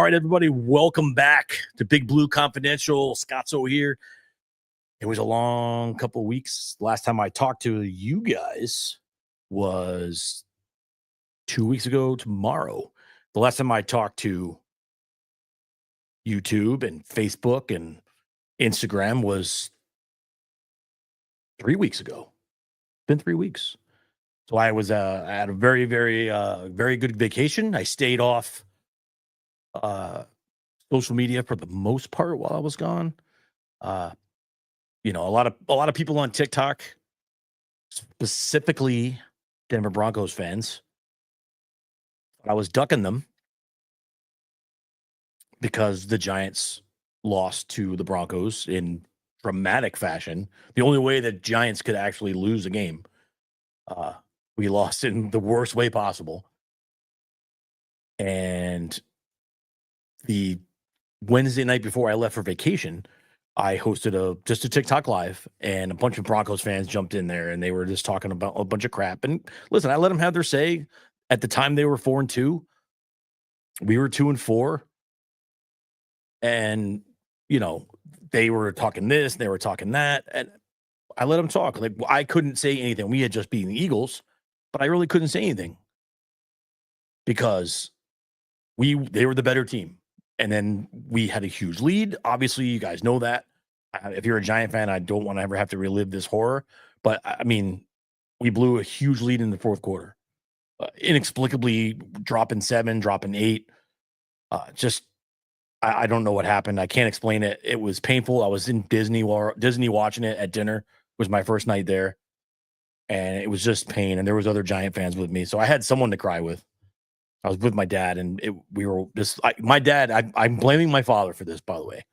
All right, everybody, welcome back to Big Blue Confidential. Scottso here. It was a long couple of weeks. Last time I talked to you guys was 2 weeks ago tomorrow. The last time I talked to YouTube and Facebook and Instagram was 3 weeks ago. Been 3 weeks. So I was I had a very, very good vacation. I stayed off social media for the most part while I was gone. A lot of people on TikTok, specifically Denver Broncos fans, I was ducking them because the Giants lost to the Broncos in dramatic fashion. The only way that Giants could actually lose a game, we lost in the worst way possible. And the Wednesday night before I left for vacation, I hosted just a TikTok live, and a bunch of Broncos fans jumped in there, and they were just talking about a bunch of crap. And listen, I let them have their say. At the time, they were 4-2. We were 2-4. And, they were talking this, they were talking that, and I let them talk. Like, I couldn't say anything. We had just beaten the Eagles, but I really couldn't say anything because they were the better team. And then we had a huge lead. Obviously, you guys know that. If you're a Giant fan, I don't want to ever have to relive this horror. But, I mean, we blew a huge lead in the fourth quarter. Inexplicably dropping 7, dropping 8. I don't know what happened. I can't explain it. It was painful. I was in Disney watching it at dinner. It was my first night there. And it was just pain. And there was other Giant fans with me. So I had someone to cry with. I was with my dad, and we were just my dad. I'm blaming my father for this, by the way.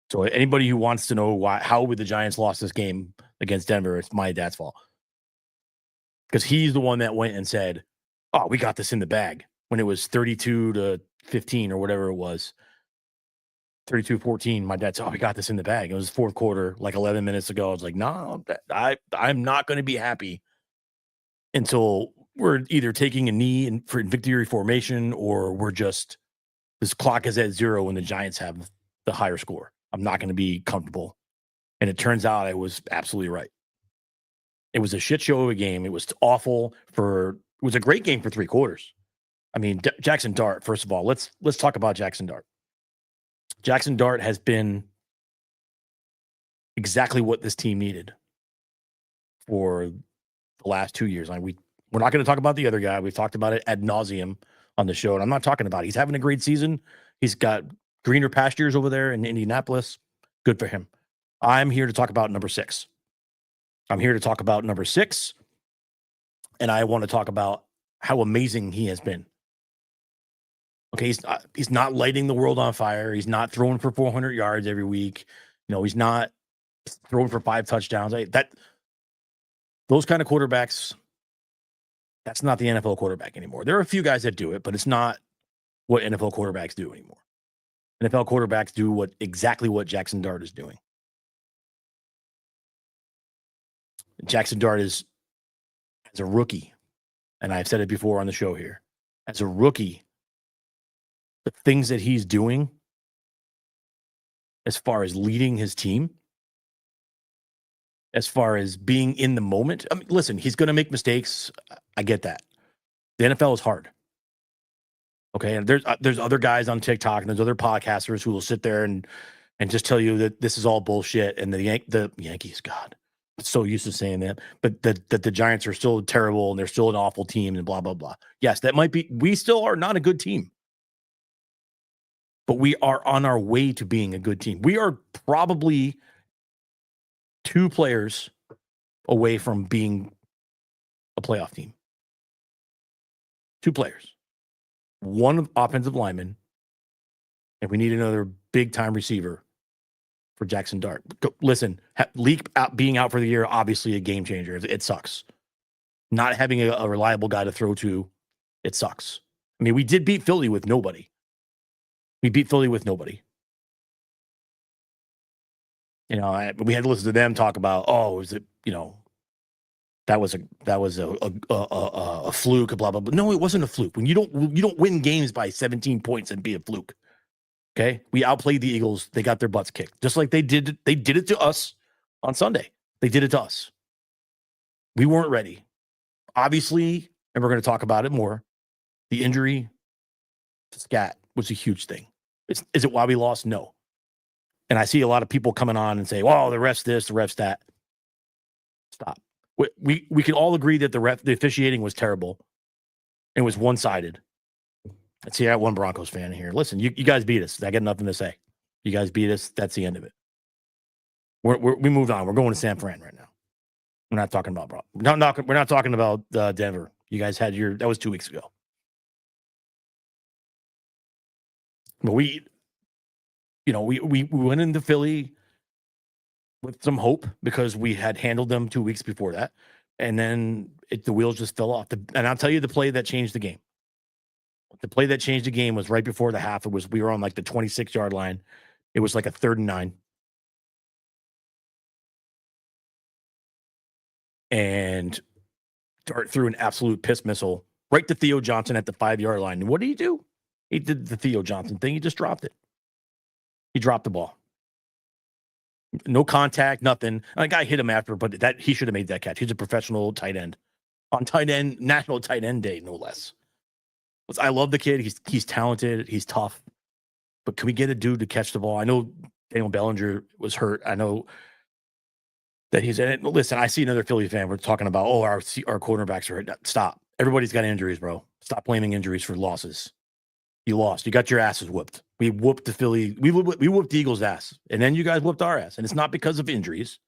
So anybody who wants to know how the Giants lost this game against Denver, it's my dad's fault. Because he's the one that went and said, "Oh, we got this in the bag," when it was 32-15 or whatever it was. 32-14. My dad said, "Oh, we got this in the bag." It was fourth quarter, like 11 minutes ago. I was like, "No, I'm not going to be happy until we're either taking a knee in victory formation, or this clock is at 0 when the Giants have the higher score. I'm not going to be comfortable." And it turns out I was absolutely right. It was a shit show of a game. It was awful it was a great game for 3 quarters. I mean, Jackson Dart, first of all, let's talk about Jackson Dart. Jackson Dart has been exactly what this team needed for the last 2 years. We're not going to talk about the other guy. We've talked about it ad nauseum on the show, and I'm not talking about it. He's having a great season. He's got greener pastures over there in Indianapolis. Good for him. I'm here to talk about number 6. I'm here to talk about number 6, and I want to talk about how amazing he has been. Okay, he's not lighting the world on fire. He's not throwing for 400 yards every week. He's not throwing for 5 touchdowns. Those kind of quarterbacks, that's not the NFL quarterback anymore. There are a few guys that do it, but it's not what NFL quarterbacks do anymore. NFL quarterbacks do exactly what Jackson Dart is doing. Jackson Dart is, as a rookie, and I've said it before on the show here, as a rookie, the things that he's doing as far as leading his team, as far as being in the moment. I mean, listen, he's going to make mistakes. I get that. The NFL is hard. Okay, and there's other guys on TikTok and there's other podcasters who will sit there and just tell you that this is all bullshit, and the Yankees, God, I'm so used to saying that, but that the Giants are still terrible and they're still an awful team and blah blah blah. Yes, that might be. We still are not a good team, but we are on our way to being a good team. We are probably 2 players away from being a playoff team. 2 players. 1 offensive lineman, and we need another big-time receiver for Jackson Dart. Listen, Leak being out for the year, obviously a game changer. It sucks. Not having a reliable guy to throw to, it sucks. I mean, we did beat Philly with nobody. We beat Philly with nobody. We had to listen to them talk about, that was a a fluke, blah, blah, blah. No, it wasn't a fluke. When you don't win games by 17 points and be a fluke. Okay. We outplayed the Eagles. They got their butts kicked. Just like they did it to us on Sunday. They did it to us. We weren't ready. Obviously, and we're going to talk about it more, the injury to Scat was a huge thing. Is it why we lost? No. And I see a lot of people coming on and say, well, the ref's this, the ref's that. Stop. We can all agree that the officiating was terrible and was one-sided. Let's see, I got one Broncos fan here. Listen, you guys beat us. I got nothing to say. You guys beat us. That's the end of it. We moved on. We're going to San Fran right now. We're not talking about we're not talking about Denver. You guys had that was 2 weeks ago. But we went into Philly with some hope because we had handled them 2 weeks before that. And then the wheels just fell off. And I'll tell you the play that changed the game. The play that changed the game was right before the half. We were on like the 26-yard line. It was like a 3rd and 9. And Dart threw an absolute piss missile right to Theo Johnson at the 5-yard line. And what did he do? He did the Theo Johnson thing. He just dropped it. He dropped the ball. No contact, nothing. And the guy hit him after, but he should have made that catch. He's a professional tight end. On National Tight End Day, no less. I love the kid. He's talented. He's tough. But can we get a dude to catch the ball? I know Daniel Bellinger was hurt. I know that he's in it. Listen, I see another Philly fan. We're talking about, our cornerbacks are hurt. Stop. Everybody's got injuries, bro. Stop blaming injuries for losses. You lost. You got your asses whooped. We whooped the Philly. We whooped the Eagles' ass. And then you guys whooped our ass. And it's not because of injuries.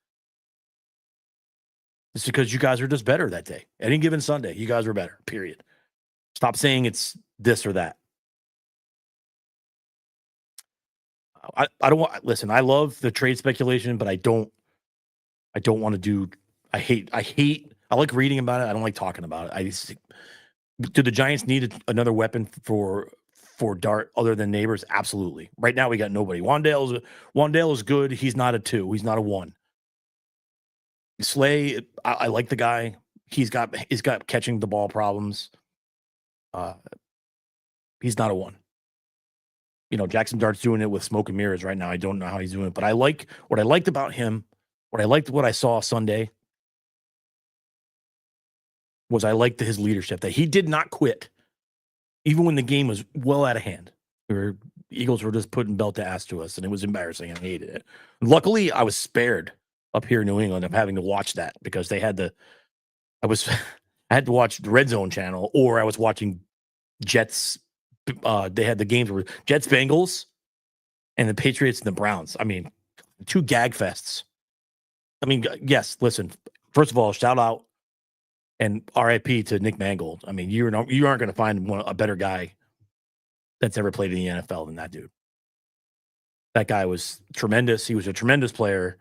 It's because you guys are just better that day. Any given Sunday, you guys were better, period. Stop saying it's this or that. I don't want. Listen, I love the trade speculation, but I don't want to do. I hate. I like reading about it. I don't like talking about it. Do the Giants need another weapon for Dart other than Neighbors? Absolutely. Right now we got nobody. Wandale is good. He's not a 2. He's not a 1. Slay, I like the guy. He's got catching the ball problems. He's not a 1. Jackson Dart's doing it with smoke and mirrors right now. I don't know how he's doing it, but what I liked about him, what I saw Sunday was I liked his leadership, that he did not quit, even when the game was well out of hand. The Eagles were just putting belt to ass to us, and it was embarrassing. I hated it. Luckily, I was spared up here in New England of having to watch that because I had to watch the Red Zone channel, or I was watching Jets. They had the games where Jets, Bengals, and the Patriots and the Browns. I mean, 2 gag fests. I mean, yes, listen, first of all, shout out and RIP to Nick Mangold. I mean, you aren't going to find a better guy that's ever played in the NFL than that dude. That guy was tremendous. He was a tremendous player.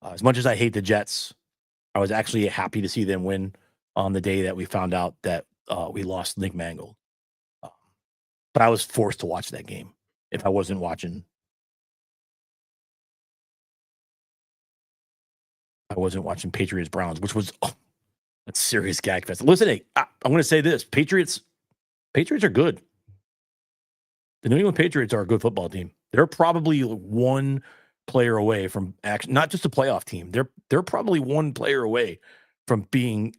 As much as I hate the Jets, I was actually happy to see them win on the day that we found out that we lost Nick Mangold. But I was forced to watch that game if I wasn't watching. I wasn't watching Patriots Browns, which was a serious gag fest. Listen, hey, I'm going to say this: Patriots are good. The New England Patriots are a good football team. They're probably one player away from not just a playoff team. They're probably one player away from being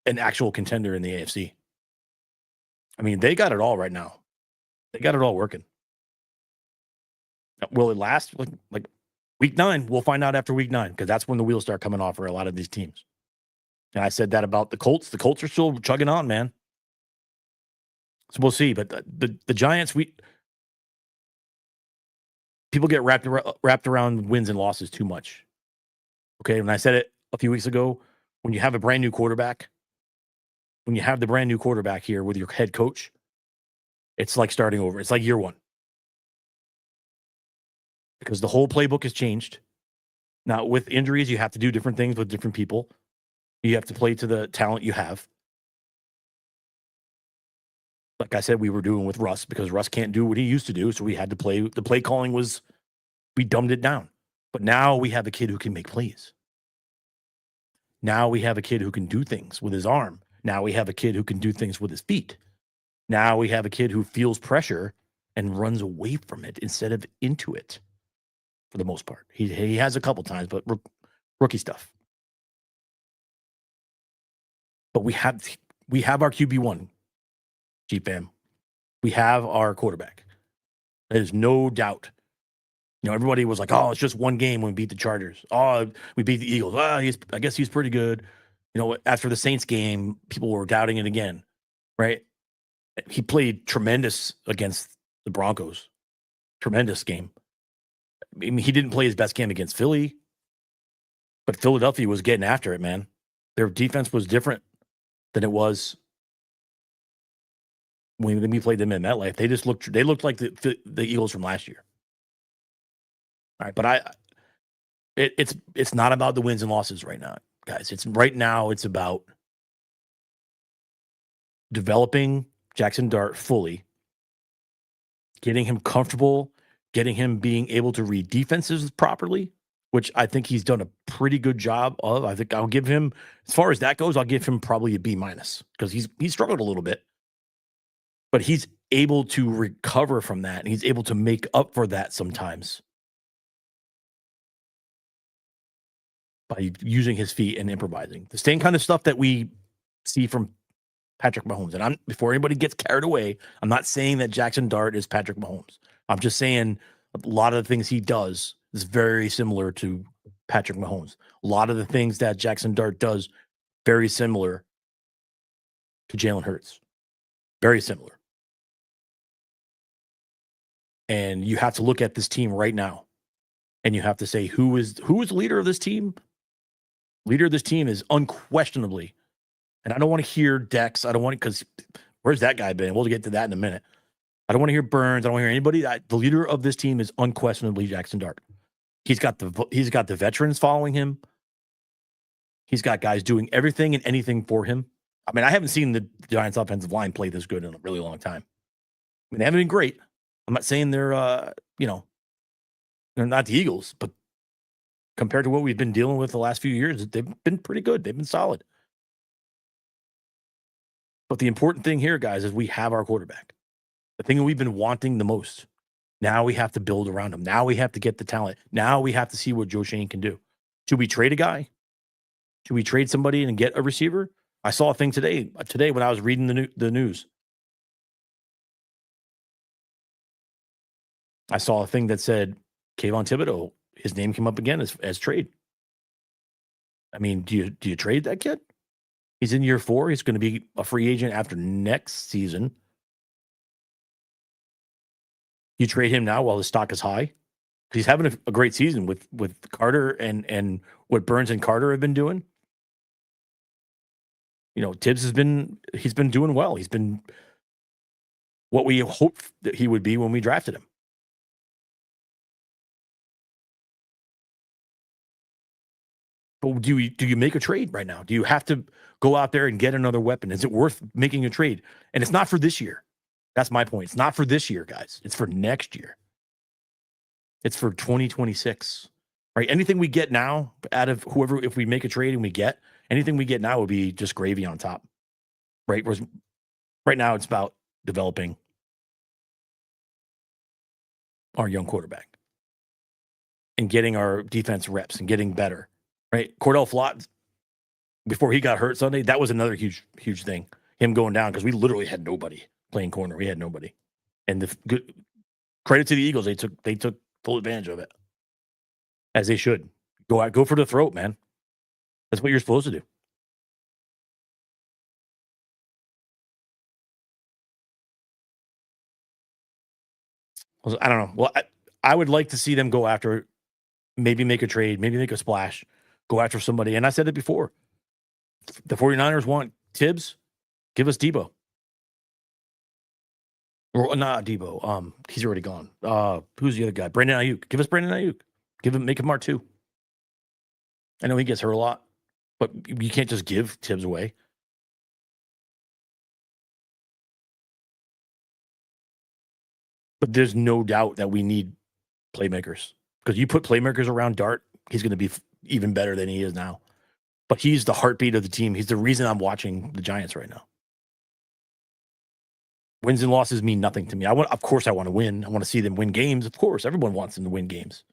an actual contender in the AFC. I mean, they got it all right now. They got it all working. Will it last? Like week 9? We'll find out after week 9 because that's when the wheels start coming off for a lot of these teams. And I said that about the Colts. The Colts are still chugging on, man. So we'll see. But the Giants, people get wrapped around wins and losses too much. Okay, when I said it a few weeks ago, when you have a brand new quarterback, when you have the brand new quarterback here with your head coach, it's like starting over. It's like year 1. Because the whole playbook has changed. Now, with injuries, you have to do different things with different people. You have to play to the talent you have. Like I said, we were doing with Russ because Russ can't do what he used to do. So we had to play. The play calling we dumbed it down. But now we have a kid who can make plays. Now we have a kid who can do things with his arm Now we have a kid who can do things with his feet. Now we have a kid who feels pressure and runs away from it instead of into it for the most part. He has a couple times, but rookie stuff. But we have our QB1, G-Fam. We have our quarterback. There's no doubt. Everybody was like, "Oh, it's just one game when we beat the Chargers. Oh, we beat the Eagles. I guess he's pretty good." After the Saints game, people were doubting it again, right? He played tremendous against the Broncos. Tremendous game. I mean, he didn't play his best game against Philly, but Philadelphia was getting after it, man. Their defense was different than it was when we played them in MetLife. They looked like the Eagles from last year. All right, but it's not about the wins and losses right now, guys. It's about developing Jackson Dart fully, getting him comfortable, getting him being able to read defenses properly, which I think he's done a pretty good job of. I think I'll give him, as far as that goes, I'll give him probably a B- because he's struggled a little bit, but he's able to recover from that, and he's able to make up for that sometimes by using his feet and improvising. The same kind of stuff that we see from Patrick Mahomes. And before anybody gets carried away, I'm not saying that Jackson Dart is Patrick Mahomes. I'm just saying a lot of the things he does is very similar to Patrick Mahomes. A lot of the things that Jackson Dart does, very similar to Jalen Hurts. Very similar. And you have to look at this team right now, and you have to say, who is the leader of this team? Leader of this team is unquestionably, and I don't want to hear Dex. I don't want to, because where's that guy been? We'll get to that in a minute. I don't want to hear Burns. I don't want to hear anybody. The leader of this team is unquestionably Jackson Dart. He's got the veterans following him. He's got guys doing everything and anything for him. I mean, I haven't seen the Giants offensive line play this good in a really long time. I mean, they haven't been great. I'm not saying they're not the Eagles, but compared to what we've been dealing with the last few years, they've been pretty good. They've been solid. But the important thing here, guys, is we have our quarterback. The thing that we've been wanting the most. Now we have to build around him. Now we have to get the talent. Now we have to see what Joe Schoen can do. Should we trade a guy? Should we trade somebody and get a receiver? I saw a thing today when I was reading the news. I saw a thing that said Kayvon Thibodeau, his name came up again as trade. I mean, do you trade that kid? He's in year 4. He's going to be a free agent after next season. You trade him now while his stock is high. He's having a great season with Carter and what Burns and Carter have been doing. Tibbs he's been doing well. He's been what we hoped that he would be when we drafted him. But do you make a trade right now? Do you have to go out there and get another weapon? Is it worth making a trade? And it's not for this year. That's my point. It's not for this year, guys. It's for next year. It's for 2026, right? Anything we get now out of whoever, if we make a trade and we get anything we get now, will be just gravy on top, right? Whereas right now it's about developing our young quarterback and getting our defense reps and getting better, right? Cordell Flott, before he got hurt Sunday, that was another huge thing. Him going down, because we literally had nobody playing corner. We had nobody. And the good credit to the Eagles, they took full advantage of it, as they should. Go for the throat, man. That's what you're supposed to do. I don't know. Well, I would like to see them go after, maybe make a trade, maybe make a splash, go after somebody. And I said it before. The 49ers want Tibbs, give us Debo. Or not Debo. He's already gone. Who's the other guy? Brandon Ayuk. Give us Brandon Ayuk. Make him our 2. I know he gets hurt a lot, but you can't just give Tibbs away. But there's no doubt that we need playmakers, because you put playmakers around Dart, he's going to be even better than he is now. but he's the heartbeat of the team. He's the reason I'm watching the Giants right now. Wins and losses mean nothing to me. Of course, I want to win. I want to see them win games. Of course, everyone wants them to win games.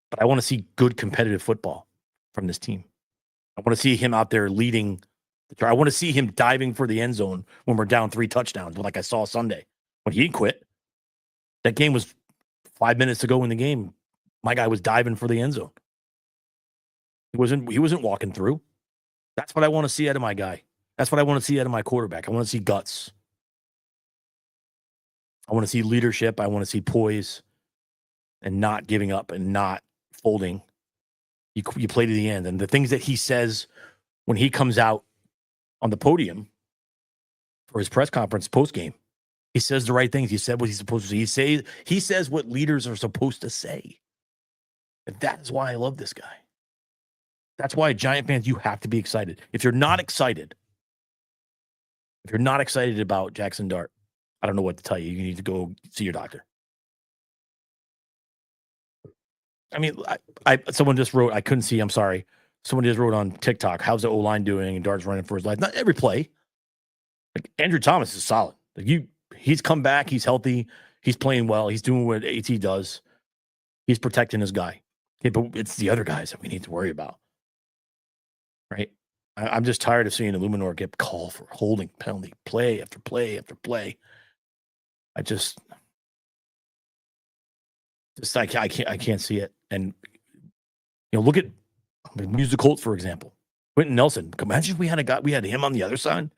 But I want to see good competitive football from this team. I want to see him out there leading. I want to see him diving for the end zone when we're down 3 touchdowns, like I saw Sunday when he didn't quit. That game was 5 minutes to go in the game. My guy was diving for the end zone. He wasn't walking through. That's what I want to see out of my guy. That's what I want to see out of my quarterback. I want to see guts. I want to see leadership. I want to see poise and not giving up and not folding. You play to the end. And the things that he says when he comes out on the podium for his press conference post-game, he says the right things. He said what he's supposed to say. He says what leaders are supposed to say. And that is why I love this guy. That's why, Giant fans, you have to be excited. If you're not excited about Jackson Dart, I don't know what to tell you. You need to go see your doctor. I mean, someone just wrote, I couldn't see, I'm sorry. Someone just wrote on TikTok, how's the O-line doing? And Dart's running for his life. Not every play. Like, Andrew Thomas is solid. Like, he's come back. He's healthy. He's playing well. He's doing what AT does. He's protecting his guy. Okay, but it's the other guys that we need to worry about. Right? I'm just tired of seeing Illuminor get called for holding penalty play after play after play. I can't see it. And look at use the Colts for example. Quentin Nelson. Imagine if we had him on the other side.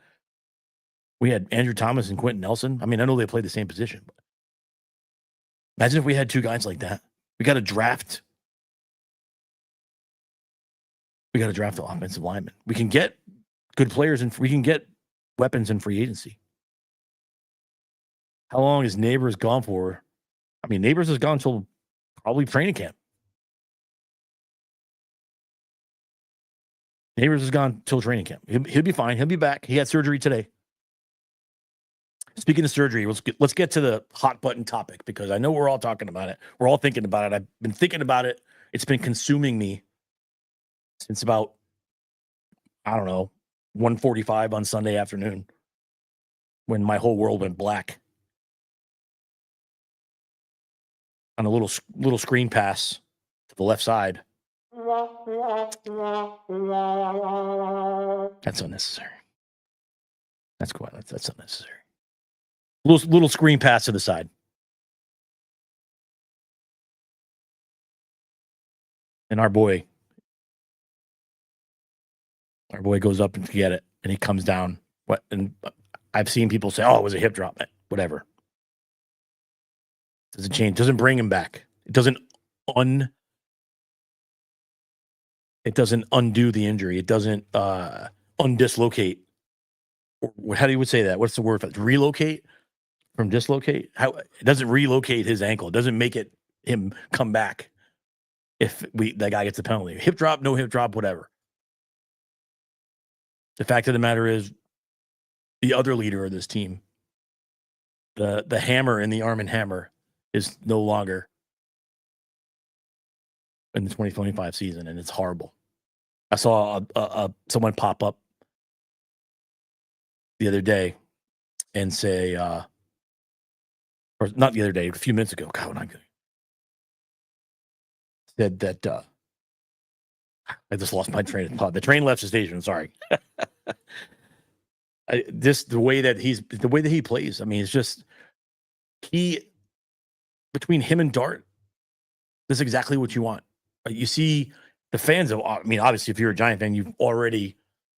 We had Andrew Thomas and Quentin Nelson. I mean, I know they play the same position, but imagine if we had 2 guys like that. We got to draft the offensive lineman. We can get good players and we can get weapons in free agency. How long is Neighbors gone for? I mean, Neighbors has gone until probably training camp. Neighbors has gone till training camp. He'll be fine. He'll be back. He had surgery today. Speaking of surgery, let's get to the hot button topic because I know we're all talking about it. We're all thinking about it. I've been thinking about it. It's been consuming me since about, I don't know, 1:45 on Sunday afternoon when my whole world went black. On a little screen pass to the left side. That's unnecessary. That's cool. That's unnecessary. Little screen pass to the side. And our boy goes up to get it, and he comes down. And I've seen people say, "Oh, it was a hip drop." Whatever. Doesn't change. Doesn't bring him back. It doesn't undo the injury. It doesn't undislocate. How do you would say that? What's the word for it? Relocate from dislocate? It doesn't relocate his ankle. It doesn't make him come back if that guy gets a penalty. Hip drop, no hip drop, whatever. The fact of the matter is, the other leader of this team, the hammer in the Arm & Hammer, is no longer in the 2025 season, and it's horrible. I saw someone pop up the other day and say, or not the other day, a few minutes ago. God, I'm not good. Said that I just lost my train of thought. The train left the station. Sorry. The way that he plays. I mean, it's just between him and Dart. This is exactly what you want. You see the fans of. I mean, obviously, if you're a Giant fan,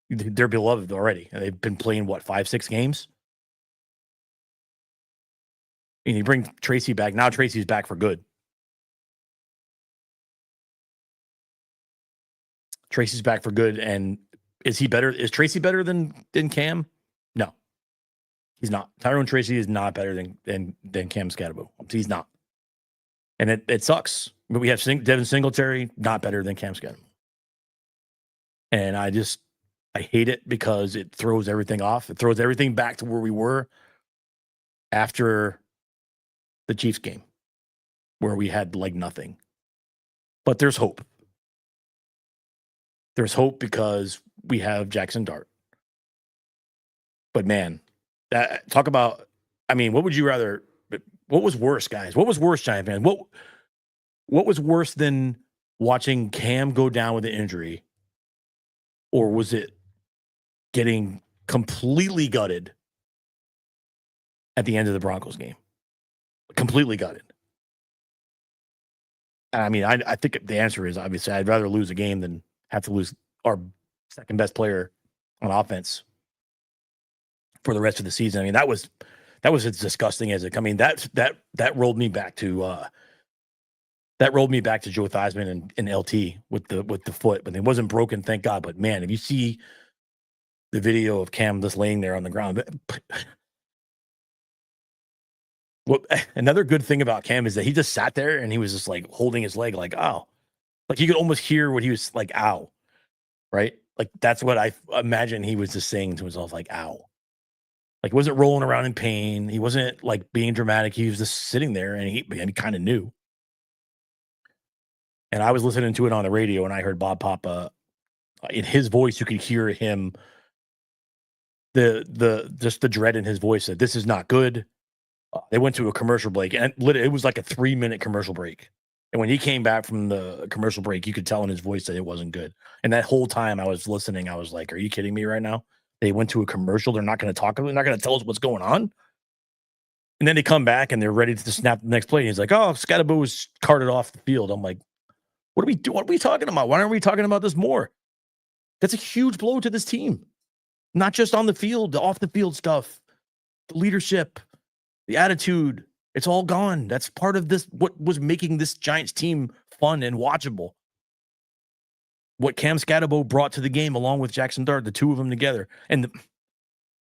they're beloved already. They've been playing 5-6 games. And you bring Tracy back. Now Tracy's back for good. Tracy's back for good. And is he better? Is Tracy better than Cam? No, he's not. Tyrone Tracy is not better than Cam Scatterbo. He's not. And it sucks. But we have Devin Singletary, not better than Cam Scatterbo. And I hate it because it throws everything off. It throws everything back to where we were after the Chiefs game, where we had nothing. But there's hope. There's hope because we have Jackson Dart. But man, talk about. I mean, what would you rather? What was worse, guys? What was worse, Giant fans? What was worse than watching Cam go down with an injury, or was it getting completely gutted at the end of the Broncos game? Completely gutted. I mean, I think the answer is obviously I'd rather lose a game than have to lose our second best player on offense for the rest of the season. I mean, that was as disgusting as it. I mean, that rolled me back to Joe Theismann and LT with the foot, but it wasn't broken, thank God. But man, if you see the video of Cam just laying there on the ground. Well, another good thing about Cam is that he just sat there and he was just like holding his leg, like, ow. Like you could almost hear what he was like, ow. Right? Like that's what I imagine he was just saying to himself, like, ow. Like he wasn't rolling around in pain. He wasn't like being dramatic. He was just sitting there and he kind of knew. And I was listening to it on the radio and I heard Bob Papa in his voice, you could hear him just the dread in his voice that this is not good. They went to a commercial break, and it was like a 3-minute commercial break. And when he came back from the commercial break, you could tell in his voice that it wasn't good. And that whole time I was listening, I was like, "Are you kidding me right now? They went to a commercial. They're not going to talk. They're not going to tell us what's going on." And then they come back and they're ready to snap the next play. And he's like, "Oh, Scatterbo was carted off the field." I'm like, "What are we doing? What are we talking about? Why aren't we talking about this more?" That's a huge blow to this team, not just on the field, the off the field stuff, the leadership. The attitude, it's all gone. That's part of this, what was making this Giants team fun and watchable. What Cam Scatterbo brought to the game along with Jackson Dart, the two of them together. And the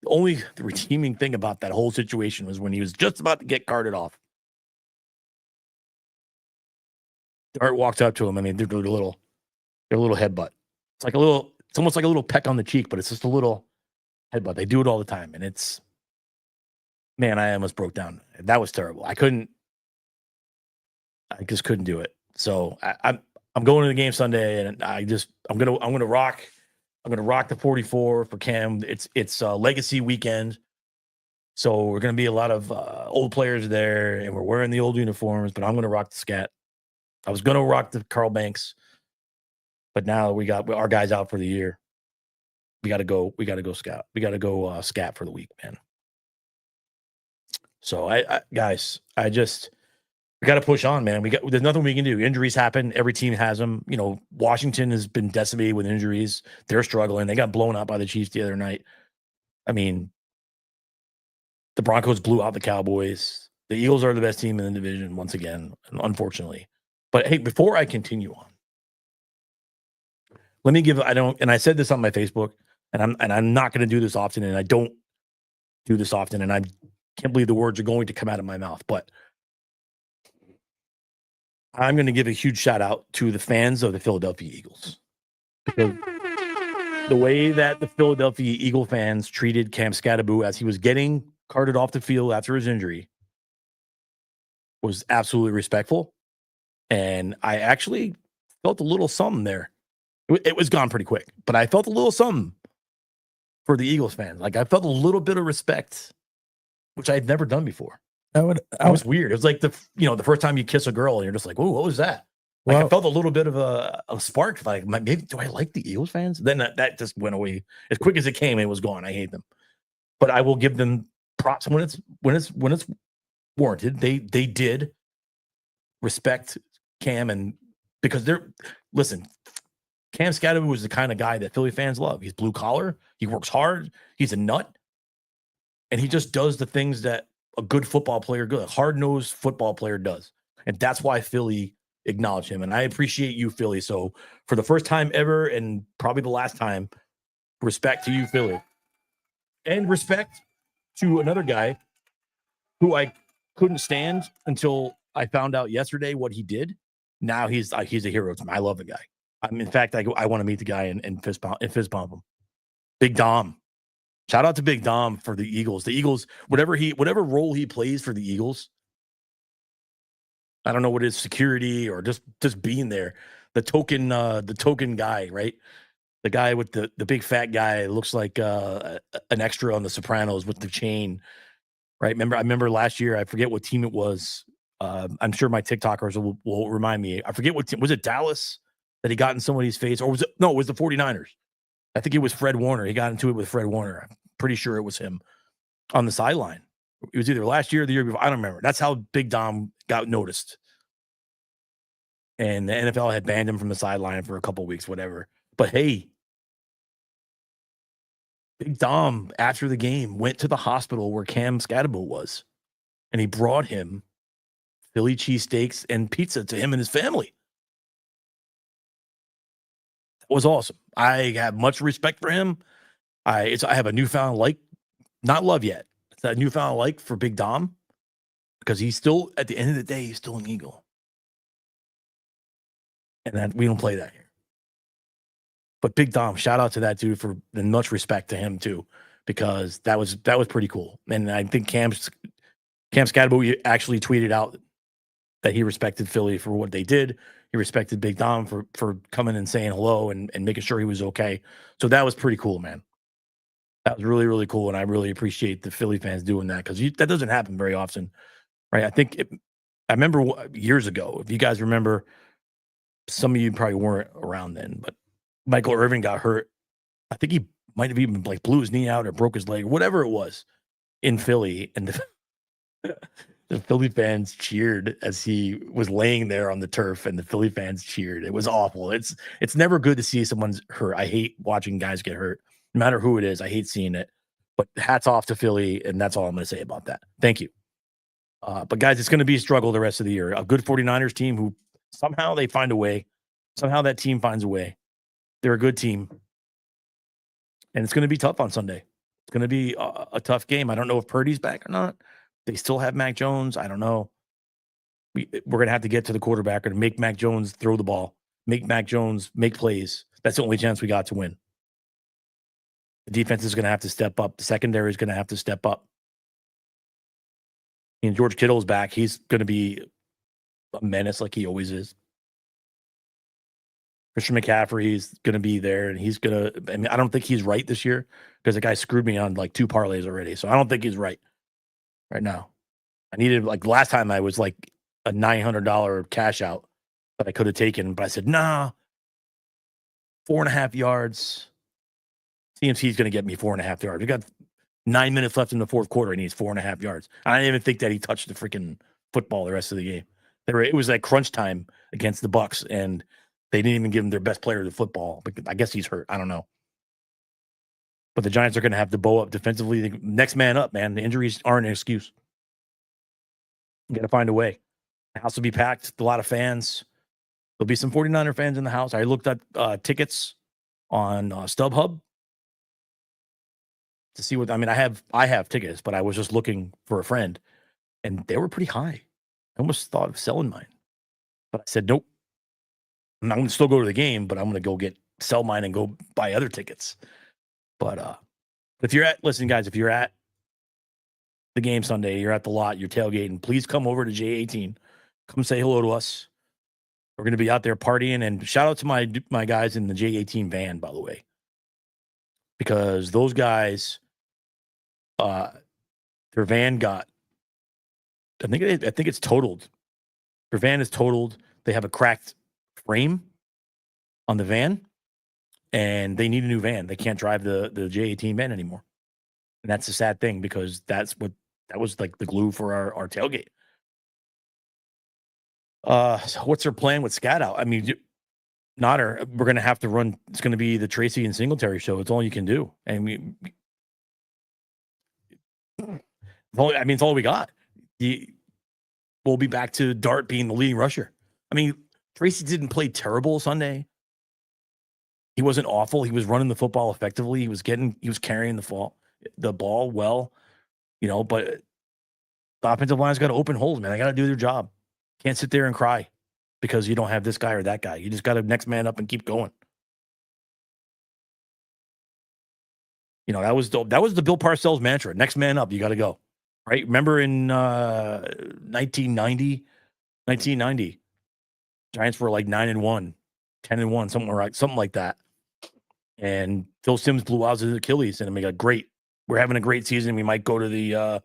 only redeeming thing about that whole situation was when he was just about to get carted off. Dart walked up to him. I mean, they're a little headbutt. It's almost like a little peck on the cheek, but it's just a little headbutt. They do it all the time. And it's, man, I almost broke down. That was terrible. I just couldn't do it. So I'm going to the game Sunday, and I'm gonna rock the 44 for Cam. It's legacy weekend, so we're gonna be a lot of old players there, and we're wearing the old uniforms. But I'm gonna rock the Scat. I was gonna rock the Carl Banks, but now we got our guys out for the year. We got to go Scout. We got to go Scat for the week, man. So guys, we got to push on, man. There's nothing we can do. Injuries happen. Every team has them. You know, Washington has been decimated with injuries. They're struggling. They got blown out by the Chiefs the other night. I mean, the Broncos blew out the Cowboys. The Eagles are the best team in the division once again, unfortunately. But hey, before I continue on, let me give. I said this on my Facebook, and I'm not going to do this often, and I don't do this often, and I can't believe the words are going to come out of my mouth, but I'm going to give a huge shout out to the fans of the Philadelphia Eagles. Because the way that the Philadelphia Eagle fans treated Cam Scatterbo as he was getting carted off the field after his injury was absolutely respectful. And I actually felt a little something there. It was gone pretty quick, but I felt a little something for the Eagles fans. Like I felt a little bit of respect, which I had never done before. It was weird. It was like the first time you kiss a girl and you're just like, "Oh, what was that?" Like I felt a little bit of a spark. Like maybe do I like the Eagles fans? Then that just went away as quick as it came. It was gone. I hate them, but I will give them props when it's warranted. They did respect Cam, and because Cam Scatterbo was the kind of guy that Philly fans love. He's blue collar. He works hard. He's a nut. And he just does the things that a good football player, hard-nosed football player does. And that's why Philly acknowledged him. And I appreciate you, Philly. So for the first time ever, and probably the last time, respect to you, Philly. And respect to another guy who I couldn't stand until I found out yesterday what he did. Now he's a hero to me. I love the guy. In fact, I want to meet the guy and fist bump him. Big Dom. Shout out to Big Dom for the Eagles. The Eagles, whatever role he plays for the Eagles, I don't know what it is, security or just being there. The token guy, right? The guy with the big fat guy looks like an extra on The Sopranos with the chain, right? I remember last year. I forget what team it was. I'm sure my TikTokers will remind me. I forget what team was it. Dallas that he got in somebody's face, or was it? No, it was the 49ers. I think it was Fred Warner. He got into it with Fred Warner. I'm pretty sure it was him on the sideline. It was either last year or the year before. I don't remember. That's how Big Dom got noticed. And the NFL had banned him from the sideline for a couple of weeks, whatever. But hey, Big Dom, after the game, went to the hospital where Cam Scatabo was, and he brought him Philly cheesesteaks and pizza to him and his family. It was awesome. I have much respect for him. I have a newfound not love yet. It's a newfound like for Big Dom because he's still, at the end of the day, he's still an Eagle. And that we don't play that here. But Big Dom, shout out to that dude and much respect to him too, because that was pretty cool. And I think Cam Scatabo actually tweeted out that he respected Philly for what they did. He respected Big Dom for coming and saying hello and making sure he was okay. So that was pretty cool, man. That was really, really cool. And I really appreciate the Philly fans doing that because that doesn't happen very often, right? I remember years ago, if you guys remember, some of you probably weren't around then, but Michael Irvin got hurt. I think he might have even blew his knee out or broke his leg, whatever it was, in Philly. And the Philly fans cheered as he was laying there on the turf, and the Philly fans cheered. It was awful. It's never good to see someone's hurt. I hate watching guys get hurt, no matter who it is. I hate seeing it. But hats off to Philly, and that's all I'm going to say about that. Thank you. But guys, it's going to be a struggle the rest of the year. A good 49ers team who somehow they find a way. Somehow that team finds a way. They're a good team. And it's going to be tough on Sunday. It's going to be a tough game. I don't know if Purdy's back or not. They still have Mac Jones. I don't know. We're going to have to get to the quarterback and make Mac Jones throw the ball, make Mac Jones make plays. That's the only chance we got to win. The defense is going to have to step up. The secondary is going to have to step up. And George Kittle's back. He's going to be a menace like he always is. Christian McCaffrey is going to be there, and he's going to – I mean, I don't think he's right this year because the guy screwed me on like 2 parlays already. So I don't think he's right now. I needed – like last time I was like a $900 cash out that I could have taken, but I said, nah, 4.5 yards. CMC is going to get me 4.5 yards. We got 9 minutes left in the fourth quarter, and he's 4.5 yards. I didn't even think that he touched the freaking football the rest of the game. It was like crunch time against the Bucs, and they didn't even give him their best player of the football. But I guess he's hurt. I don't know. But the Giants are going to have to bow up defensively. The next man up, man. The injuries aren't an excuse. You got to find a way. The house will be packed. A lot of fans. There'll be some 49er fans in the house. I looked at tickets on StubHub to see what. I mean, I have tickets, but I was just looking for a friend, and they were pretty high. I almost thought of selling mine, but I said nope. I'm going to still go to the game, but I'm going to sell mine and go buy other tickets. But if you're if you're at the game Sunday, you're at the lot, you're tailgating, please come over to J18. Come say hello to us. We're going to be out there partying, and shout out to my guys in the J18 van, by the way, because those guys, their van got, I think it's totaled. Their van is totaled. They have a cracked frame on the van, and they need a new van. They can't drive the J18 van anymore. And that's a sad thing because that was like the glue for our tailgate. So what's their plan with Scat out? I mean, we're going to have to run. It's going to be the Tracy and Singletary show. It's all you can do. And it's all we got. We'll be back to Dart being the leading rusher. I mean, Tracy didn't play terrible Sunday. He wasn't awful. He was running the football effectively. He was carrying the ball well, but the offensive line's got to open holes, man. They got to do their job. Can't sit there and cry because you don't have this guy or that guy. You just got to next man up and keep going. That was the Bill Parcells mantra. Next man up, you got to go. Right? Remember in 1990, Giants were like 9-1, 10-1, something like that. And Phil Simms blew out his Achilles, and we got great. We're having a great season. We might go to the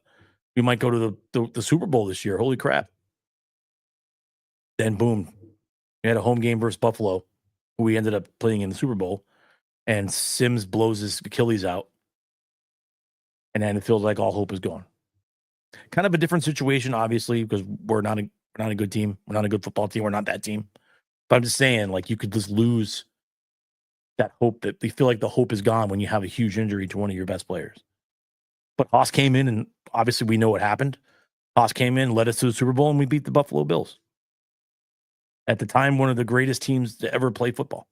Super Bowl this year. Holy crap! Then boom, we had a home game versus Buffalo, who we ended up playing in the Super Bowl, and Simms blows his Achilles out, and then it feels like all hope is gone. Kind of a different situation, obviously, because we're not a good team. We're not a good football team. We're not that team. But I'm just saying, like, you could just lose that hope, that they feel like the hope is gone when you have a huge injury to one of your best players. But Haas came in, and obviously we know what happened. Haas came in, led us to the Super Bowl, and we beat the Buffalo Bills. At the time, one of the greatest teams to ever play football.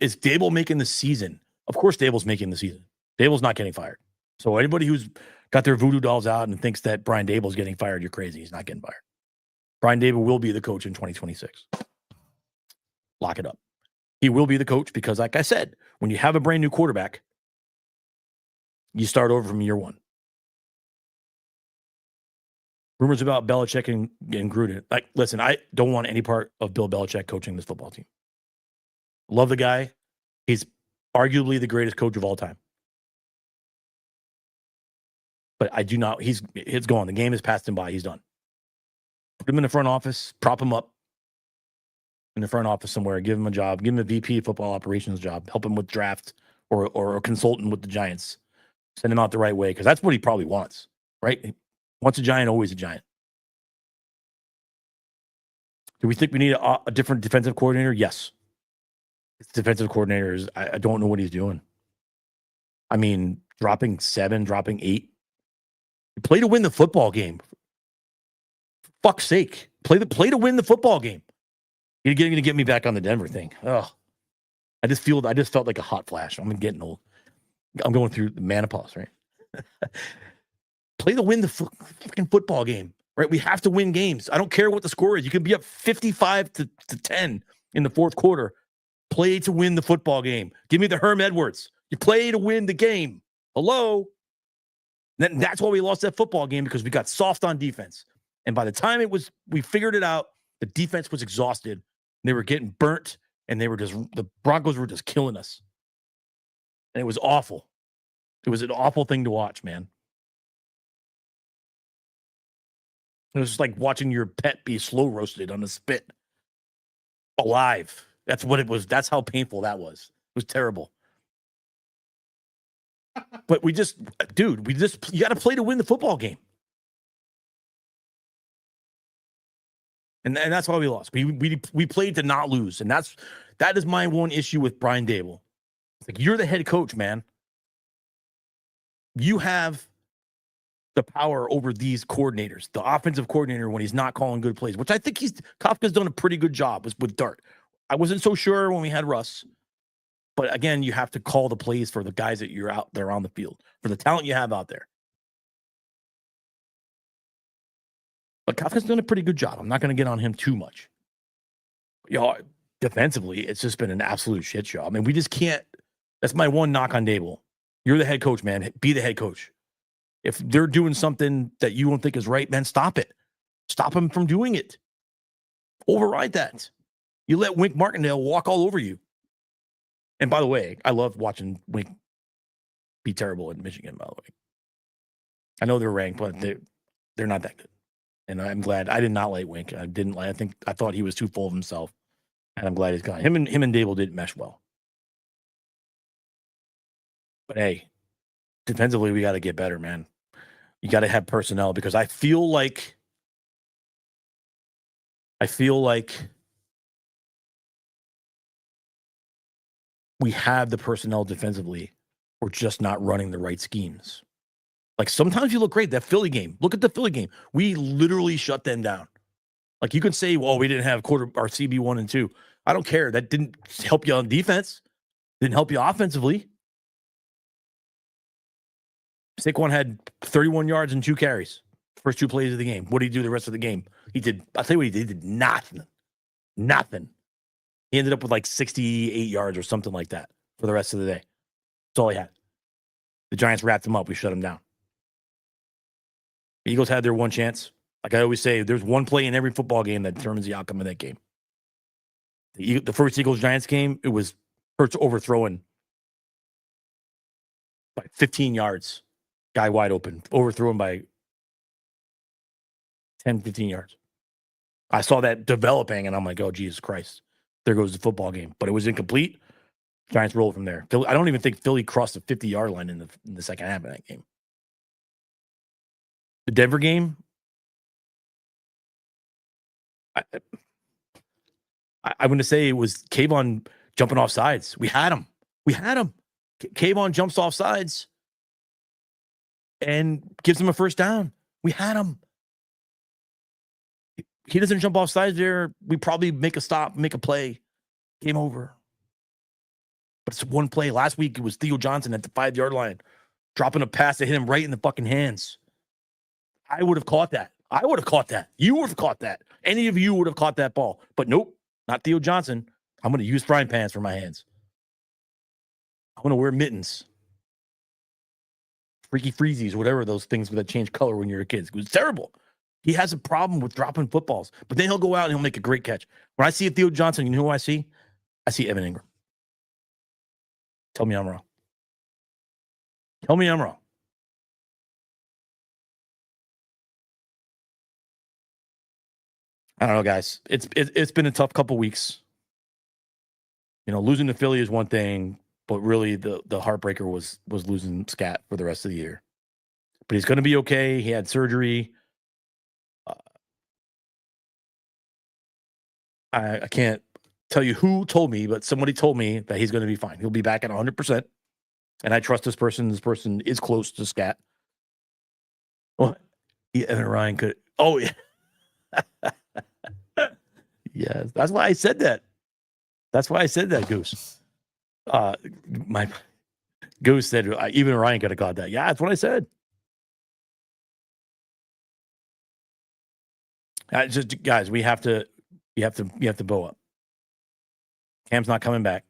Is Daboll making the season? Of course Daboll's making the season. Daboll's not getting fired. So anybody who's got their voodoo dolls out and thinks that Brian Daboll's getting fired, you're crazy. He's not getting fired. Brian Daboll will be the coach in 2026. Lock it up. He will be the coach because, like I said, when you have a brand new quarterback, you start over from year one. Rumors about Belichick and Gruden. Like, listen, I don't want any part of Bill Belichick coaching this football team. Love the guy. He's arguably the greatest coach of all time. But I do not. It's gone. The game has passed him by. He's done. Put him in the front office. Prop him up in the front office somewhere. Give him a job. Give him a VP of football operations job. Help him with draft or a consultant with the Giants. Send him out the right way because that's what he probably wants, right? Once a Giant, always a Giant. Do we think we need a different defensive coordinator? Yes. This defensive coordinator is, I don't know what he's doing. I mean, dropping 7, dropping 8. You play to win the football game. For fuck's sake. Play to win the football game. You're going to get me back on the Denver thing. Oh, I just felt like a hot flash. I'm getting old. I'm going through the menopause, right? Play to win the fucking football game, right? We have to win games. I don't care what the score is. You can be up 55 to 10 in the fourth quarter. Play to win the football game. Give me the Herm Edwards. You play to win the game. Hello? That's why we lost that football game, because we got soft on defense. And by the time we figured it out, the defense was exhausted. They were getting burnt, and the Broncos were just killing us. And it was awful. It was an awful thing to watch, man. It was like watching your pet be slow roasted on a spit. Alive. That's what it was. That's how painful that was. It was terrible. But you got to play to win the football game. And that's why we lost. We played to not lose. And that is my one issue with Brian Daboll. It's like, you're the head coach, man. You have the power over these coordinators, the offensive coordinator, when he's not calling good plays, which I think Kafka's done a pretty good job with Dart. I wasn't so sure when we had Russ. But again, you have to call the plays for the guys that you're out there on the field, for the talent you have out there. But Kafka's done a pretty good job. I'm not going to get on him too much. Defensively, it's just been an absolute shit show. I mean, we just can't. That's my one knock on Daboll. You're the head coach, man. Be the head coach. If they're doing something that you don't think is right, man, stop it. Stop them from doing it. Override that. You let Wink Martindale walk all over you. And by the way, I love watching Wink be terrible in Michigan, by the way. I know they're ranked, but they're not that good. And I'm glad. I did not like Wink. I thought he was too full of himself. And I'm glad he's gone. Him and Daboll didn't mesh well. But hey, defensively, we got to get better, man. You got to have personnel, because I feel like we have the personnel defensively. We're just not running the right schemes. Like, sometimes you look great. That Philly game. Look at the Philly game. We literally shut them down. Like, you can say, well, we didn't have our CB 1 and 2. I don't care. That didn't help you on defense. Didn't help you offensively. Saquon had 31 yards and 2 carries. First 2 plays of the game. What did he do the rest of the game? I'll tell you what he did. He did nothing. Nothing. He ended up with like 68 yards or something like that for the rest of the day. That's all he had. The Giants wrapped him up. We shut him down. The Eagles had their one chance. Like I always say, there's one play in every football game that determines the outcome of that game. The first Eagles-Giants game, it was Hurts overthrowing by 15 yards. Guy wide open. Overthrew him by 10, 15 yards. I saw that developing, and I'm like, oh, Jesus Christ. There goes the football game. But it was incomplete. Giants rolled from there. I don't even think Philly crossed the 50-yard line in the second half of that game. The Denver game, I'm going to say it was Kayvon jumping off sides. We had him. Kayvon jumps off sides and gives him a first down. We had him. He doesn't jump off sides there. We probably make a stop, make a play. Game over. But it's one play. Last week, it was Theo Johnson at the 5-yard line, dropping a pass that hit him right in the fucking hands. I would have caught that. You would have caught that. Any of you would have caught that ball. But nope, not Theo Johnson. I'm going to use frying pans for my hands. I'm going to wear mittens. Freaky freezies, whatever those things that change color when you're a kid. It was terrible. He has a problem with dropping footballs. But then he'll go out and he'll make a great catch. When I see a Theo Johnson, you know who I see? I see Evan Ingram. Tell me I'm wrong. I don't know, guys. It's been a tough couple weeks. You know, losing to Philly is one thing, but really the heartbreaker was losing Scat for the rest of the year. But he's going to be okay. He had surgery. I can't tell you who told me, but somebody told me that he's going to be fine. He'll be back at 100%. And I trust this person. This person is close to Scat. Well, Evan Ryan could. Oh, yeah. Yes. That's why I said that. Goose. My Goose said even Ryan could have got that. Yeah, that's what I said. Just guys, you have to bow up. Cam's not coming back.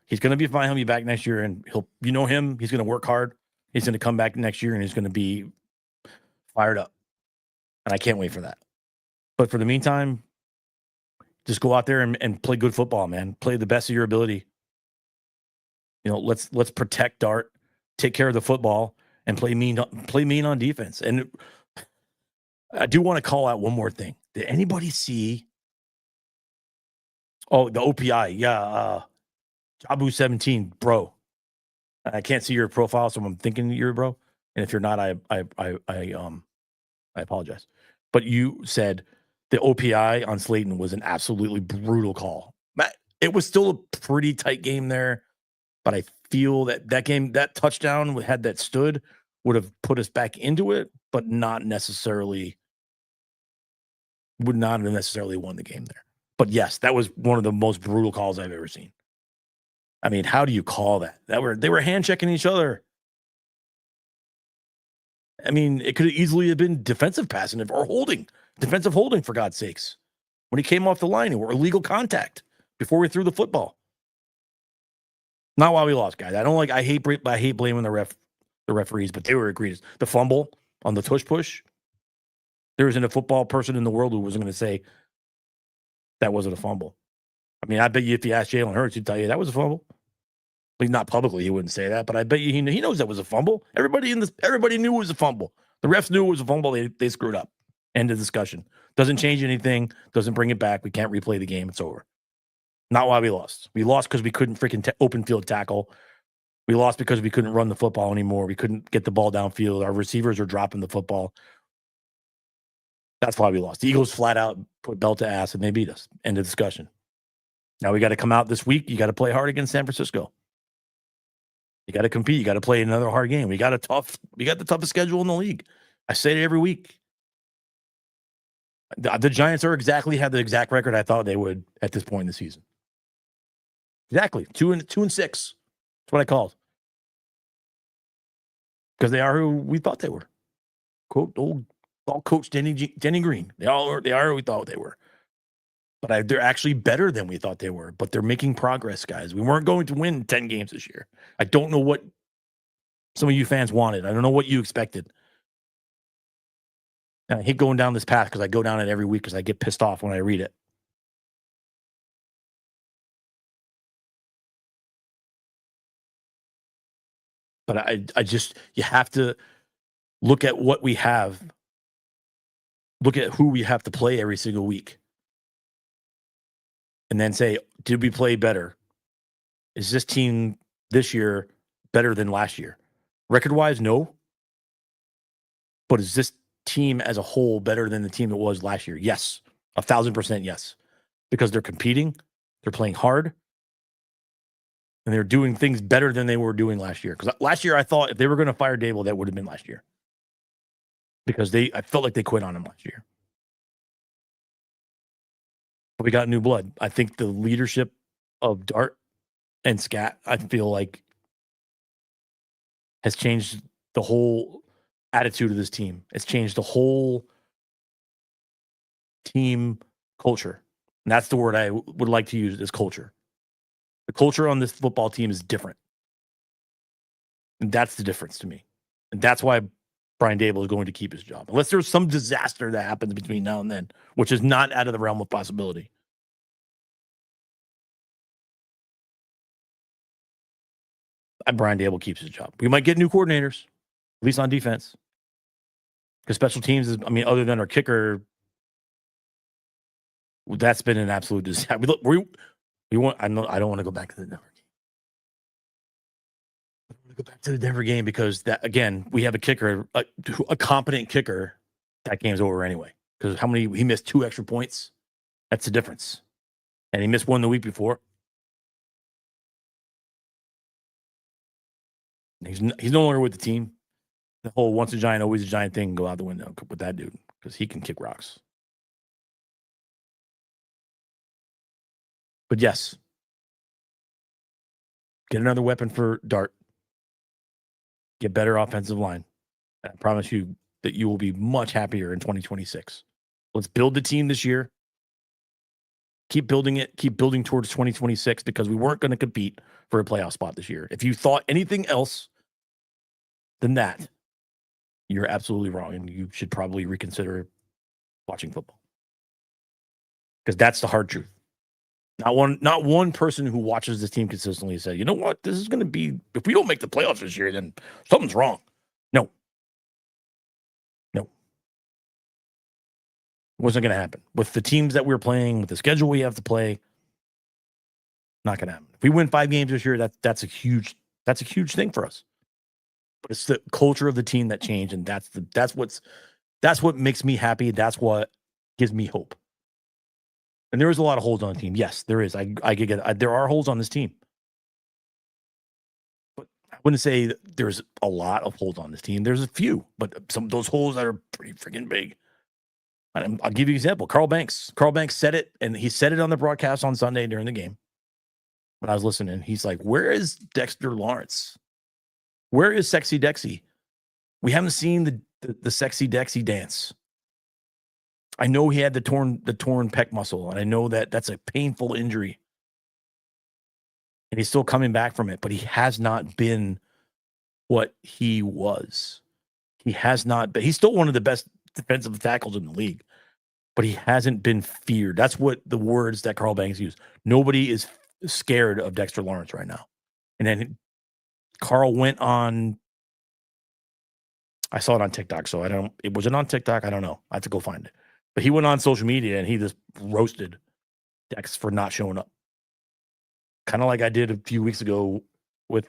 He's going to be fine. He'll be back next year, and he's going to work hard. He's going to come back next year, and he's going to be fired up. And I can't wait for that. But for the meantime, just go out there and play good football, man. Play the best of your ability. You know, let's protect Dart, take care of the football, and play mean on defense. And I do want to call out one more thing. Did anybody see? Oh, the OPI, yeah. Jabu 17, bro. I can't see your profile, so I'm thinking you're a bro. And if you're not, I apologize. But you said the OPI on Slayton was an absolutely brutal call. It was still a pretty tight game there, but I feel that game, that touchdown had that stood, would have put us back into it, but would not have necessarily won the game there. But yes, that was one of the most brutal calls I've ever seen. I mean, how do you call that? They were hand checking each other. I mean, it could easily have been defensive passing or defensive holding, for God's sakes. When he came off the line, or illegal contact before we threw the football. Not why we lost, guys. I hate blaming the referees, but they were egregious. The fumble on the tush push. There isn't a football person in the world who wasn't going to say that wasn't a fumble. I mean, I bet you if you asked Jalen Hurts, he'd tell you that was a fumble. Well, not publicly, he wouldn't say that, but I bet you he knows that was a fumble. Everybody knew it was a fumble. The refs knew it was a fumble. They screwed up. End of discussion. Doesn't change anything. Doesn't bring it back. We can't replay the game. It's over. Not why we lost. We lost because we couldn't freaking open field tackle. We lost because we couldn't run the football anymore. We couldn't get the ball downfield. Our receivers are dropping the football. That's why we lost. The Eagles flat out put belt to ass and they beat us. End of discussion. Now we got to come out this week. You got to play hard against San Francisco. You got to compete. You got to play another hard game. We got the toughest schedule in the league. I say it every week. The Giants have the exact record I thought they would at this point in the season. Exactly. 2-6. That's what I called. Because they are who we thought they were. Quote old coach Denny Green. They are who we thought they were. But they're actually better than we thought they were. But they're making progress, guys. We weren't going to win 10 games this year. I don't know what some of you fans wanted. I don't know what you expected. And I hate going down this path because I go down it every week because I get pissed off when I read it. But I just, you have to look at what we have, look at who we have to play every single week, and then say, did we play better? Is this team this year better than last year? Record wise, no. But is this team as a whole better than the team it was last year? Yes. 1,000% yes. Because they're competing, they're playing hard, and they're doing things better than they were doing last year. Because last year, I thought if they were going to fire Dable, that would have been last year. Because I felt like they quit on him last year. But we got new blood. I think the leadership of Dart and Scat, I feel like, has changed the whole attitude of this team. It's changed the whole team culture. And that's the word I would like to use, is culture. The culture on this football team is different. And that's the difference to me. And that's why Brian Dable is going to keep his job. Unless there's some disaster that happens between now and then, which is not out of the realm of possibility. Brian Dable keeps his job. We might get new coordinators, at least on defense. Because special teams is, I mean, other than our kicker, that's been an absolute disaster. We want. I don't want to go back to the Denver game. I don't want to go back to the Denver game because that, again, we have a kicker, a competent kicker. That game's over anyway. Because he missed 2 extra points. That's the difference. And he missed one the week before. He's no longer with the team. The whole once a Giant, always a Giant thing can go out the window with that dude because he can kick rocks. But yes, get another weapon for Dart. Get better offensive line. I promise you that you will be much happier in 2026. Let's build the team this year. Keep building it. Keep building towards 2026 because we weren't going to compete for a playoff spot this year. If you thought anything else than that, you're absolutely wrong, and you should probably reconsider watching football because that's the hard truth. Not one person who watches this team consistently said, you know what, this is going to be, if we don't make the playoffs this year, then something's wrong. No. It wasn't going to happen. With the teams that we're playing, with the schedule we have to play, not going to happen. If we win 5 games this year, that's a huge thing for us. But it's the culture of the team that changed, and that's what makes me happy. That's what gives me hope. And there is a lot of holes on the team. Yes, there is. I get it. There are holes on this team. But I wouldn't say there's a lot of holes on this team. There's a few, but some of those holes that are pretty freaking big. And I'll give you an example. Carl Banks. Carl Banks said it, and he said it on the broadcast on Sunday during the game. When I was listening, he's like, where is Dexter Lawrence? Where is Sexy Dexy? We haven't seen the Sexy Dexy dance. I know he had the torn pec muscle, and I know that that's a painful injury. And he's still coming back from it, but he has not been what he was. He has not been. He's still one of the best defensive tackles in the league, but he hasn't been feared. That's what the words that Carl Banks used. Nobody is scared of Dexter Lawrence right now. And then Carl went on, I saw it on TikTok, so was it on TikTok? I don't know. I have to go find it. But he went on social media and he just roasted Dex for not showing up. Kind of like I did a few weeks ago with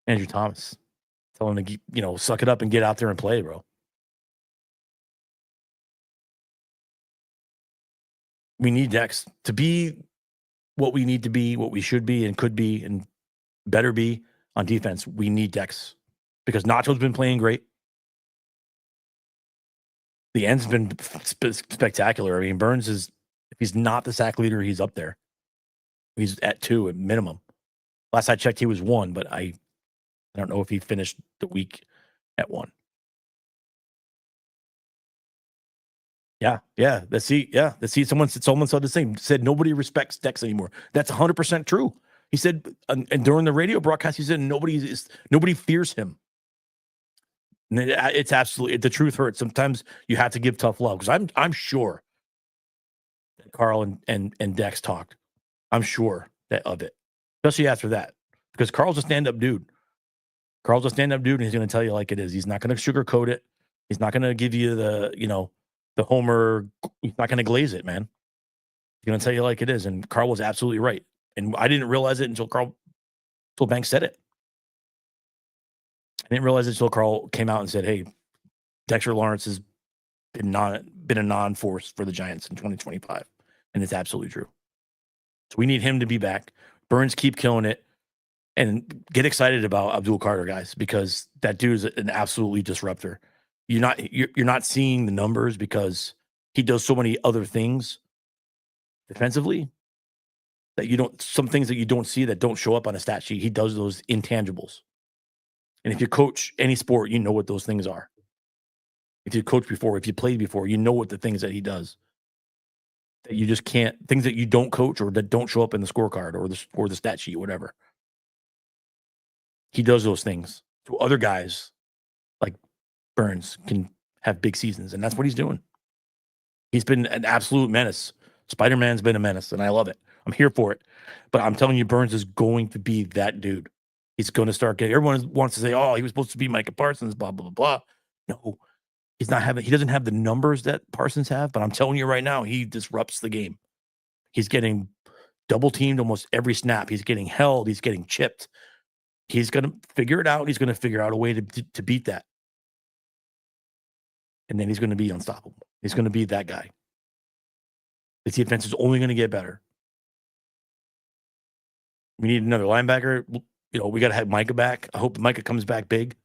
Andrew Thomas. Telling him to, suck it up and get out there and play, bro. We need Dex to be what we need to be, what we should be and could be and better be on defense. We need Dex because Nacho's been playing great. The end's been spectacular. I mean, Burns is, if he's not the sack leader, he's up there. He's at 2 at minimum. Last I checked, he was 1, but I don't know if he finished the week at 1. Yeah. Let's see. Someone said the same. Said nobody respects Dex anymore. That's 100% true. He said, and during the radio broadcast, he said nobody fears him. And it's absolutely, the truth hurts. Sometimes you have to give tough love because I'm sure that Carl and Dex talked. I'm sure of it, especially after that. because Carl's a stand-up dude. Carl's a stand-up dude, and he's going to tell you like it is. He's not going to sugarcoat it. He's not going to give you the Homer. He's not going to glaze it, man. He's going to tell you like it is. And Carl was absolutely right. And I didn't realize it until Banks said it. I didn't realize it until Carl came out and said, "Hey, Dexter Lawrence has been a non-force for the Giants in 2025," and it's absolutely true. So we need him to be back. Burns, keep killing it, and get excited about Abdul Carter, guys, because that dude is an absolutely disruptor. You're not seeing the numbers because he does so many other things defensively that some things that you don't see that don't show up on a stat sheet. He does those intangibles. And if you coach any sport, you know what those things are. If you coach before, if you played before, you know what the things that he does. That you just can't, things that you don't coach or that don't show up in the scorecard or the stat sheet, whatever. He does those things. So other guys like Burns can have big seasons, and that's what he's doing. He's been an absolute menace. Spider-Man's been a menace, and I love it. I'm here for it. But I'm telling you, Burns is going to be that dude. He's going to start getting, everyone wants to say, oh, he was supposed to be Micah Parsons, blah, blah, blah, blah. No, he doesn't have the numbers that Parsons have, but I'm telling you right now, he disrupts the game. He's getting double teamed almost every snap. He's getting held. He's getting chipped. He's going to figure it out. He's going to figure out a way to beat that. And then he's going to be unstoppable. He's going to be that guy. This defense is only going to get better. We need another linebacker. We got to have Micah back. I hope Micah comes back big.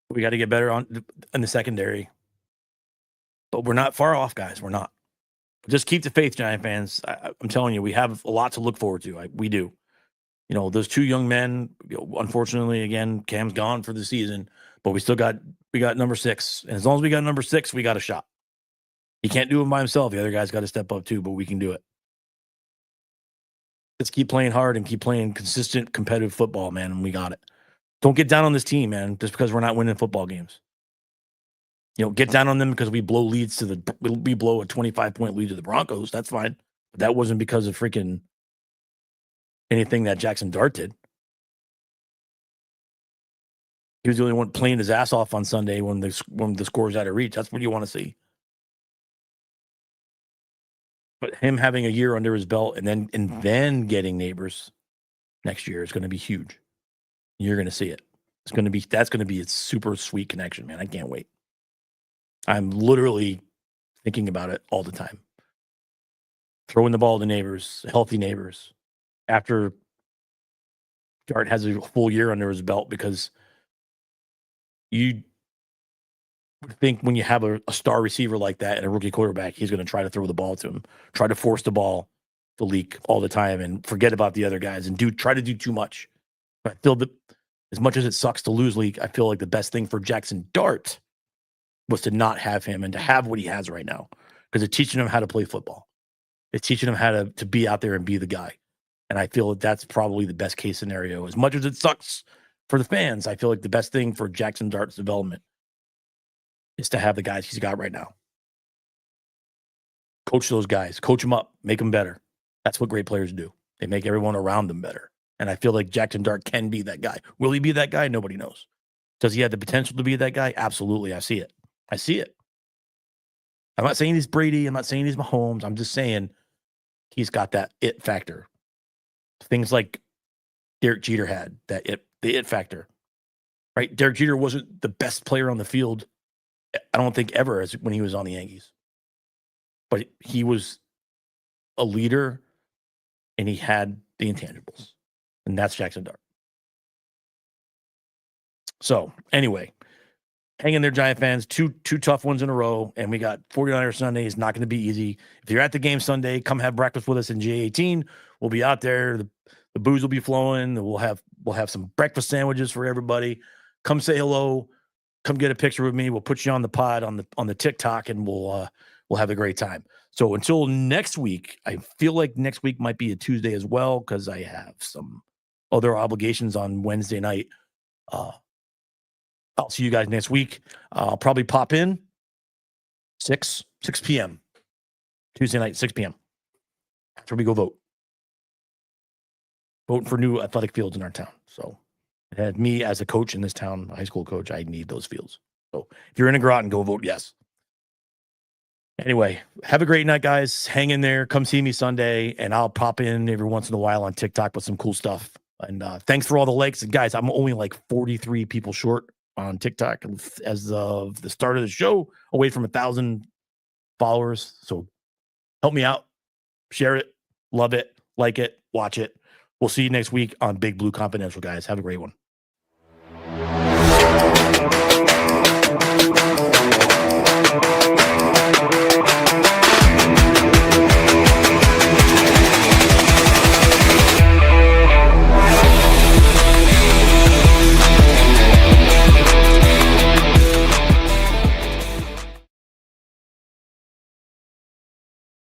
We got to get better in the secondary. But we're not far off, guys. We're not. Just keep the faith, Giant fans. I'm telling you, we have a lot to look forward to. We do. Those two young men, unfortunately, again, Cam's gone for the season, but we got number 6. And as long as we got number 6, we got a shot. He can't do it by himself. The other guy's got to step up too, but we can do it. Let's keep playing hard and keep playing consistent, competitive football, man, and we got it. Don't get down on this team, man, just because we're not winning football games. Get down on them because we blow a 25-point lead to the Broncos. That's fine. But that wasn't because of freaking anything that Jackson Dart did. He was the only one playing his ass off on Sunday when the score's out of reach. That's what you want to see. But him having a year under his belt and then getting Neighbors next year is going to be huge. You're going to see it. That's going to be a super sweet connection, man. I can't wait. I'm literally thinking about it all the time. Throwing the ball to Neighbors, healthy Neighbors, after Dart has a full year under his belt, because you think when you have a star receiver like that and a rookie quarterback, he's going to try to throw the ball to him, try to force the ball to leak all the time and forget about the other guys and try to do too much. But I feel that as much as it sucks to lose Leak, I feel like the best thing for Jackson Dart was to not have him and to have what he has right now, because it's teaching him how to play football. It's teaching him how to be out there and be the guy. And I feel that's probably the best case scenario. As much as it sucks for the fans, I feel like the best thing for Jackson Dart's development is to have the guys he's got right now. Coach those guys. Coach them up. Make them better. That's what great players do. They make everyone around them better. And I feel like Jackson Dart can be that guy. Will he be that guy? Nobody knows. Does he have the potential to be that guy? Absolutely. I see it. I'm not saying he's Brady. I'm not saying he's Mahomes. I'm just saying he's got that it factor. Things like Derek Jeter had, the it factor, right? Derek Jeter wasn't the best player on the field, I don't think, ever, as when he was on the Yankees. But he was a leader, and he had the intangibles. And that's Jackson Dart. So, anyway, hang in there, Giant fans. Two tough ones in a row, and we got 49ers Sunday. It's not going to be easy. If you're at the game Sunday, come have breakfast with us in J18. We'll be out there. The booze will be flowing. We'll have some breakfast sandwiches for everybody. Come say hello. Come get a picture with me. We'll put you on the pod on the TikTok, and we'll have a great time. So until next week, I feel like next week might be a Tuesday as well, because I have some other obligations on Wednesday night. I'll see you guys next week. I'll probably pop in 6 p.m. Tuesday night, 6 p.m. after we go vote. voting for new athletic fields in our town. So it had me as a coach in this town, high school coach. I need those fields. So if you're in a Groton, go vote yes. Anyway, have a great night, guys. Hang in there. Come see me Sunday, and I'll pop in every once in a while on TikTok with some cool stuff. And thanks for all the likes. And guys, I'm only like 43 people short on TikTok as of the start of the show, away from 1,000 followers. So help me out. Share it. Love it. Like it. Watch it. We'll see you next week on Big Blue Confidential, guys. Have a great one.